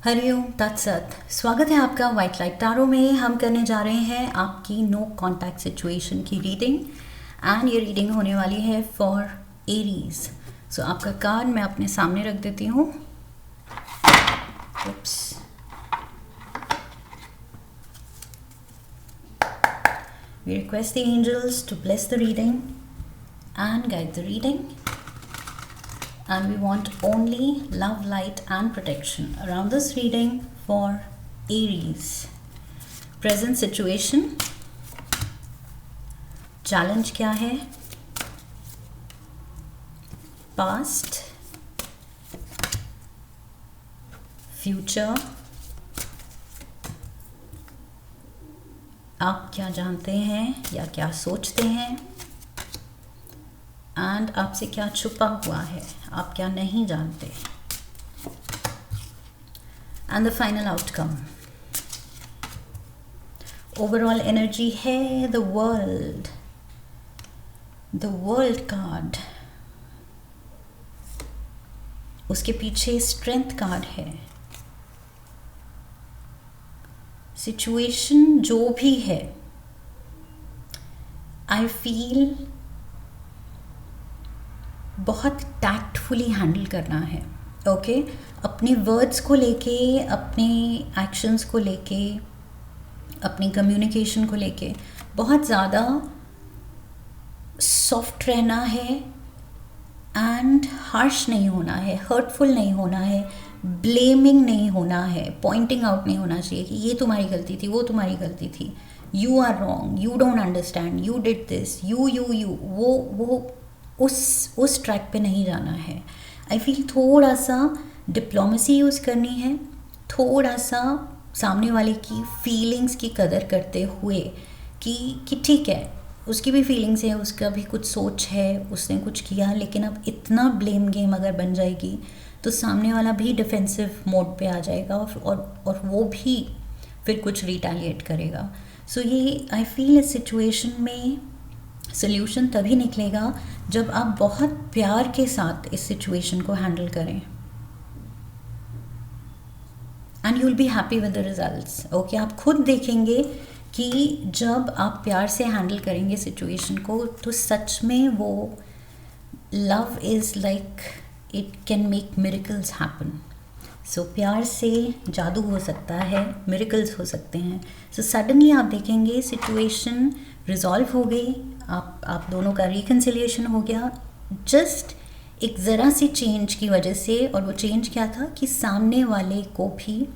हरिओम तत्सत। स्वागत है आपका वाइट लाइट टारो में। हम करने जा रहे हैं आपकी नो कॉन्टैक्ट सिचुएशन की रीडिंग एंड ये रीडिंग होने वाली है फॉर एरीज। सो आपका कार्ड मैं अपने सामने रख देती हूँ। We request the angels to bless the reading and guide the reading. And we want only love, light and protection around this reading for Aries. Present situation, challenge क्या है, past, future, आप क्या जानते हैं या क्या सोचते हैं, एंड आपसे क्या छुपा हुआ है, आप क्या नहीं जानते, and the final outcome. Overall energy है द वर्ल्ड कार्ड, उसके पीछे स्ट्रेंथ कार्ड है। सिचुएशन जो भी है, आई फील बहुत टैक्टफुली हैंडल करना है। ओके अपने वर्ड्स को लेके, अपने एक्शंस को लेके, अपनी कम्युनिकेशन को लेके बहुत ज़्यादा सॉफ्ट रहना है एंड हार्श नहीं होना है, हर्टफुल नहीं होना है, ब्लेमिंग नहीं होना है, पॉइंटिंग आउट नहीं होना चाहिए कि ये तुम्हारी गलती थी, वो तुम्हारी गलती थी, you are wrong, you don't understand, you did this, you वो उस ट्रैक पे नहीं जाना है। आई फील थोड़ा सा डिप्लोमेसी यूज़ करनी है, थोड़ा सा सामने वाले की फीलिंग्स की कदर करते हुए कि ठीक है उसकी भी फीलिंग्स है, उसका भी कुछ सोच है, उसने कुछ किया, लेकिन अब इतना ब्लेम गेम अगर बन जाएगी तो सामने वाला भी डिफेंसिव मोड पे आ जाएगा और वो भी फिर कुछ रिटेलिएट करेगा। सो ये आई फील इस सिचुएशन में सल्यूशन तभी निकलेगा जब आप बहुत प्यार के साथ इस सिचुएशन को हैंडल करें, and you will be happy with the results. Okay आप खुद देखेंगे कि जब आप प्यार से हैंडल करेंगे सिचुएशन को तो सच में वो love is like it can make miracles happen. So प्यार से जादू हो सकता है, मिरेकल्स हो सकते हैं। सो सडनली आप देखेंगे सिचुएशन रिजॉल्व हो गई, आप दोनों का रिकन्सिलिएशन हो गया, जस्ट एक ज़रा सी चेंज की वजह से। और वो चेंज क्या था कि सामने वाले को भी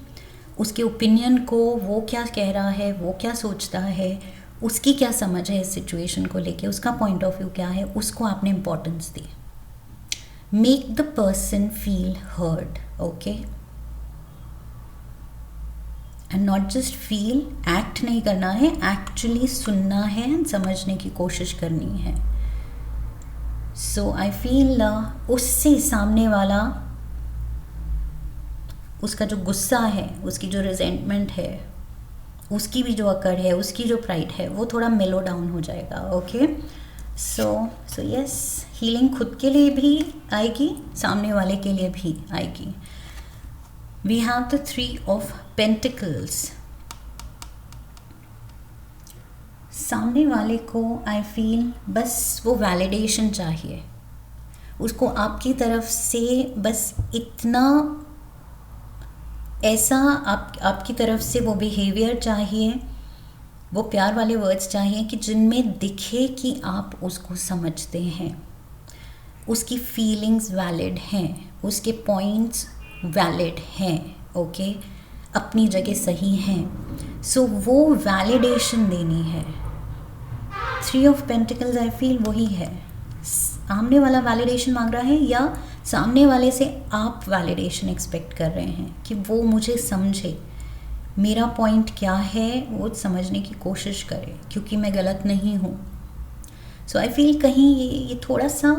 उसके ओपिनियन को, वो क्या कह रहा है, वो क्या सोचता है, उसकी क्या समझ है इस सिचुएशन को लेके, उसका पॉइंट ऑफ व्यू क्या है, उसको आपने importance the. Make the person feel heard, okay, and not just feel, act नहीं करना है, एक्चुअली सुनना है एंड समझने की कोशिश करनी है। सो आई फील उससे सामने वाला, उसका जो गुस्सा है, उसकी जो रिजेंटमेंट है, उसकी भी जो अकड़ है, उसकी जो प्राइड है, वो थोड़ा मेलो डाउन हो जाएगा। ओके सो यस, हीलिंग खुद के लिए भी आएगी, सामने वाले के लिए भी आएगी। We have the 3 of Pentacles. सामने वाले को आई फील बस वो वैलिडेशन चाहिए, उसको आपकी तरफ से बस इतना ऐसा आपकी तरफ से वो बिहेवियर चाहिए, वो प्यार वाले वर्ड्स चाहिए कि जिनमें दिखे कि आप उसको समझते हैं, उसकी फीलिंग्स वैलिड हैं, उसके पॉइंट्स वैलिड हैं, ओके, अपनी जगह सही हैं। सो वो वैलिडेशन देनी है। 3 ऑफ पेंटिकल्स आई फील वही है, सामने वाला वैलिडेशन मांग रहा है या सामने वाले से आप वैलिडेशन एक्सपेक्ट कर रहे हैं कि वो मुझे समझे, मेरा पॉइंट क्या है वो समझने की कोशिश करे क्योंकि मैं गलत नहीं हूँ। सो आई फील कहीं ये थोड़ा सा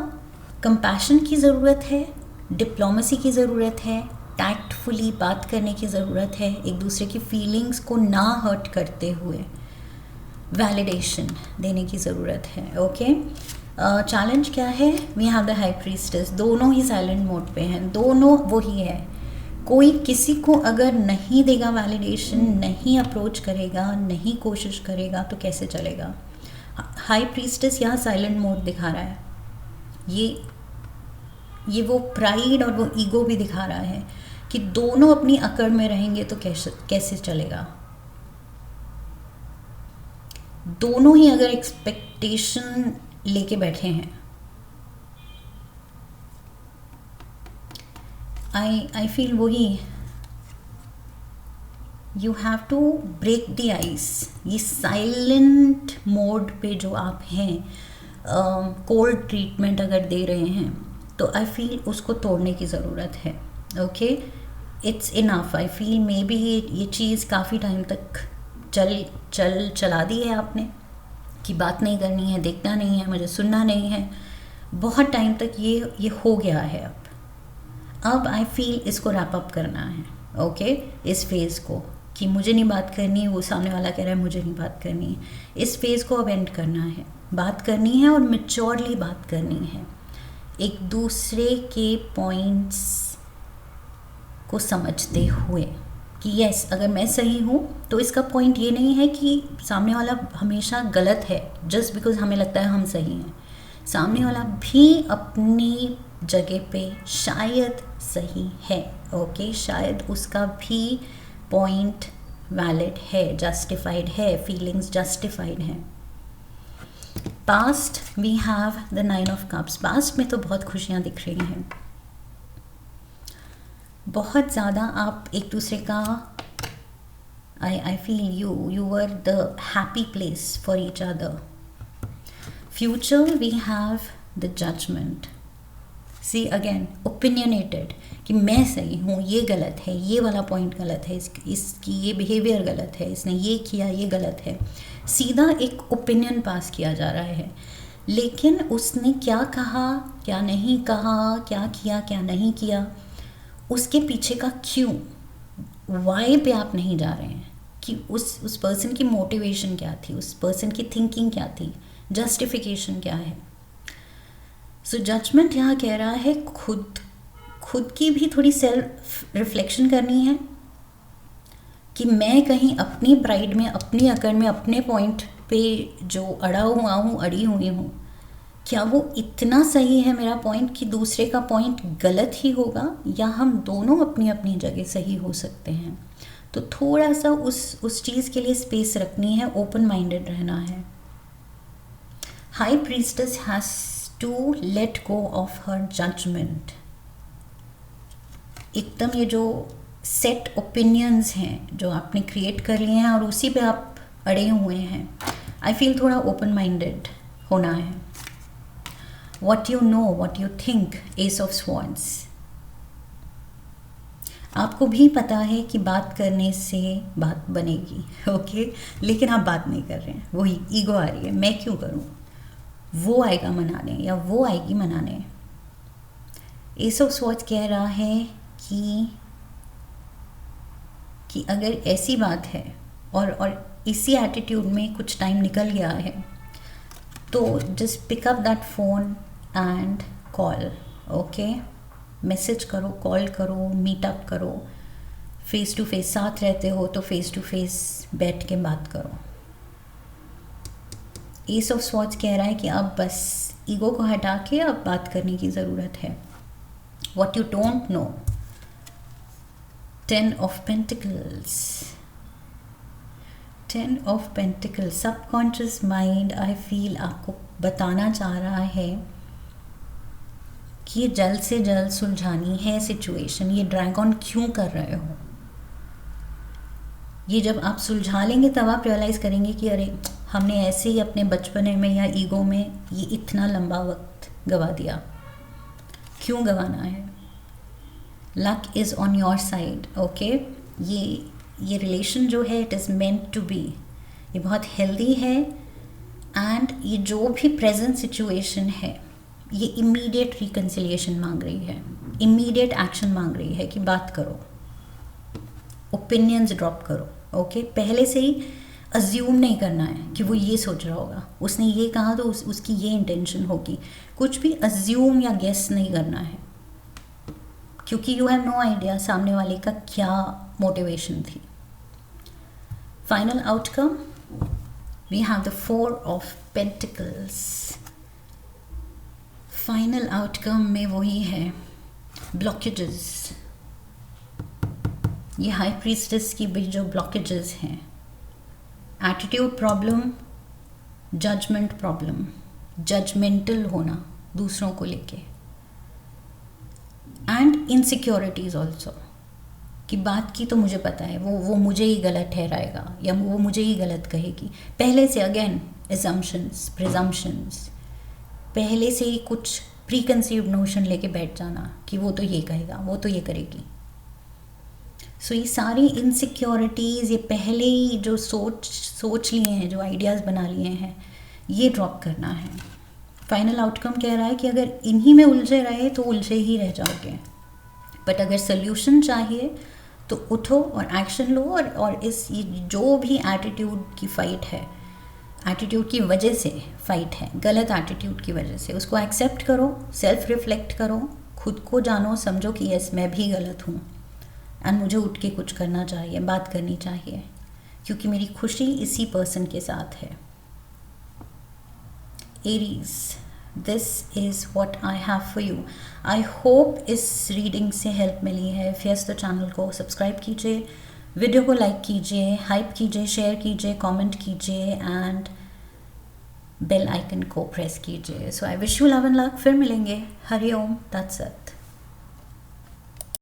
कंपैशन की ज़रूरत है, डिप्लोमेसी की ज़रूरत है, टैक्टफुली बात करने की ज़रूरत है, एक दूसरे की फीलिंग्स को ना हर्ट करते हुए वैलिडेशन देने की ज़रूरत है। ओके चैलेंज क्या है? We have the high priestess, दोनों ही साइलेंट मोड पे हैं, दोनों वही है, कोई किसी को अगर नहीं देगा वैलिडेशन, नहीं अप्रोच करेगा, नहीं कोशिश करेगा, तो कैसे चलेगा? हाई प्रीस्टेस यहाँ साइलेंट मोड दिखा रहा है। ये वो प्राइड और वो ईगो भी दिखा रहा है कि दोनों अपनी अकड़ में रहेंगे तो कैसे चलेगा। दोनों ही अगर एक्सपेक्टेशन लेके बैठे हैं, आई फील वही, you have to break the ice. ये साइलेंट मोड पे जो आप हैं, कोल्ड ट्रीटमेंट अगर दे रहे हैं, तो आई फील उसको तोड़ने की ज़रूरत है। Okay, it's enough. I feel may be ये चीज़ काफ़ी टाइम तक चला दी है आपने कि बात नहीं करनी है, देखना नहीं है, मुझे सुनना नहीं है। बहुत टाइम तक ये हो गया है। अब आई फील इसको रैप अप करना है। ओके, इस फेज़ को कि मुझे नहीं बात करनी, वो सामने वाला कह रहा है मुझे नहीं बात करनी, इस फेज़ को अब एंड करना है। बात करनी है और मैच्योरली बात करनी है, एक दूसरे के पॉइंट्स को समझते हुए कि यस, अगर मैं सही हूँ तो इसका पॉइंट ये नहीं है कि सामने वाला हमेशा गलत है जस्ट बिकॉज हमें लगता है हम सही हैं। सामने वाला भी अपनी जगह पे शायद सही है। ओके, शायद उसका भी पॉइंट वैलिड है, जस्टिफाइड है, फीलिंग्स जस्टिफाइड हैं। Past we have the 9 of cups. Past में तो बहुत खुशियाँ दिख रही हैं, बहुत ज़्यादा आप एक दूसरे का, I feel you were the happy place for each other. Future we have the judgement. See again, opinionated कि मैं सही हूँ, ये गलत है, ये वाला पॉइंट गलत है, इसकी ये बिहेवियर गलत है, इसने ये किया, ये गलत है। सीधा एक ओपिनियन पास किया जा रहा है, लेकिन उसने क्या कहा, क्या नहीं कहा, क्या किया, क्या नहीं किया, उसके पीछे का क्यों, वाई पे आप नहीं जा रहे हैं कि उस पर्सन की मोटिवेशन क्या थी, उस पर्सन की थिंकिंग क्या थी, जस्टिफिकेशन क्या है। सो जजमेंट यहाँ कह रहा है खुद की भी थोड़ी सेल्फ रिफ्लेक्शन करनी है कि मैं कहीं अपनी प्राइड में, अपनी अकड़ में, अपने पॉइंट पे जो अड़ा हुआ हूँ, अड़ी हुई हूँ, क्या वो इतना सही है मेरा पॉइंट कि दूसरे का पॉइंट गलत ही होगा, या हम दोनों अपनी अपनी जगह सही हो सकते हैं। तो थोड़ा सा उस चीज़ के लिए स्पेस रखनी है, ओपन माइंडेड रहना है। High priestess has to let go of her judgement. एकदम ये जो सेट ओपिनियंस हैं जो आपने क्रिएट कर लिए हैं और उसी पे आप अड़े हुए हैं, आई फील थोड़ा ओपन माइंडेड होना है। What you know, what you think, Ace of Swords। आपको भी पता है कि बात करने से बात बनेगी, ओके, लेकिन आप बात नहीं कर रहे हैं। वही ईगो आ रही है, मैं क्यों करूं, वो आएगा मनाने या वो आएगी मनाने। एस ऑफ स्वॉर्ड्स कह रहा है कि अगर ऐसी बात है और इसी एटीट्यूड में कुछ टाइम निकल गया है, तो just pick up that phone and call. Okay, message करो, कॉल करो, मीटअप करो, फेस टू फेस साथ रहते हो तो फेस टू फेस बैठ के बात करो। एस ऑफ स्वॉर्ड्स कह रहा है कि अब बस ईगो को हटा के अब बात करने की ज़रूरत है। What you don't know, 10 of pentacles. 10 of pentacles, subconscious mind I feel आपको बताना चाह रहा है कि ये जल्द से जल्द सुलझानी है सिचुएशन। ये ड्रैग ऑन क्यों कर रहे हो, ये जब आप सुलझा लेंगे तब आप रियलाइज़ करेंगे कि अरे हमने ऐसे ही अपने बचपने में या ईगो में ये इतना लंबा वक्त गवा दिया, क्यों गवाना है। Luck is on your side. Okay, ये रिलेशन जो है it is meant to be, ये बहुत हेल्दी है। एंड ये जो भी प्रेजेंट सिचुएशन है ये इमीडिएट रिकन्सिलिएशन मांग रही है, इमीडिएट एक्शन मांग रही है कि बात करो, ओपिनियंस ड्रॉप करो। ओके, पहले से ही अज्यूम नहीं करना है कि वो ये सोच रहा होगा, उसने ये कहा तो उसकी ये इंटेंशन होगी। कुछ भी अज्यूम या गेस नहीं करना है, क्योंकि यू हैव नो आइडिया सामने वाले का क्या मोटिवेशन थी. Final outcome, we have the 4 of pentacles. Final outcome में वही है, ब्लॉकेजेस. ये हाई प्रीस्टेस की भी जो ब्लॉकेजेस हैं, attitude problem, judgement problem, judgemental होना दूसरों को लेके, एंड इनसिक्योरिटीज ऑल्सो, कि बात की तो मुझे पता है, वो मुझे ही गलत ठहराएगा या वो मुझे ही गलत कहेगी. पहले से अगेन एजम्पशंस, प्रिजम्पशंस, पहले से ही कुछ प्री कंसीव्ड नोशन लेके बैठ जाना कि वो तो ये कहेगा, वो तो ये करेगी. सो ये सारी इनसिक्योरिटीज़, ये पहले ही जो सोच लिए हैं, जो आइडियाज़ बना लिए हैं, ये ड्रॉप करना है. फाइनल आउटकम कह रहा है कि अगर इन्हीं में उलझे रहे तो उलझे ही रह जाओगे. बट अगर सोल्यूशन चाहिए तो उठो और एक्शन लो, और इस जो भी एटीट्यूड की फ़ाइट है, एटीट्यूड की वजह से फ़ाइट है, गलत एटीट्यूड की वजह से, उसको एक्सेप्ट करो, सेल्फ रिफ्लेक्ट करो, खुद को जानो, समझो कि यस मैं भी गलत हूँ एंड मुझे उठ के कुछ करना चाहिए, बात करनी चाहिए, क्योंकि मेरी खुशी इसी पर्सन के साथ है. Aries, this is what I have for you. I hope इस रीडिंग से हेल्प मिली है. फिर तो चैनल को सब्सक्राइब कीजिए, वीडियो को लाइक कीजिए, हाइप कीजिए, शेयर कीजिए, कमेंट कीजिए एंड बेल आइकन को प्रेस कीजिए. So I wish you love and luck. फिर मिलेंगे. हरि ओम तत्सत.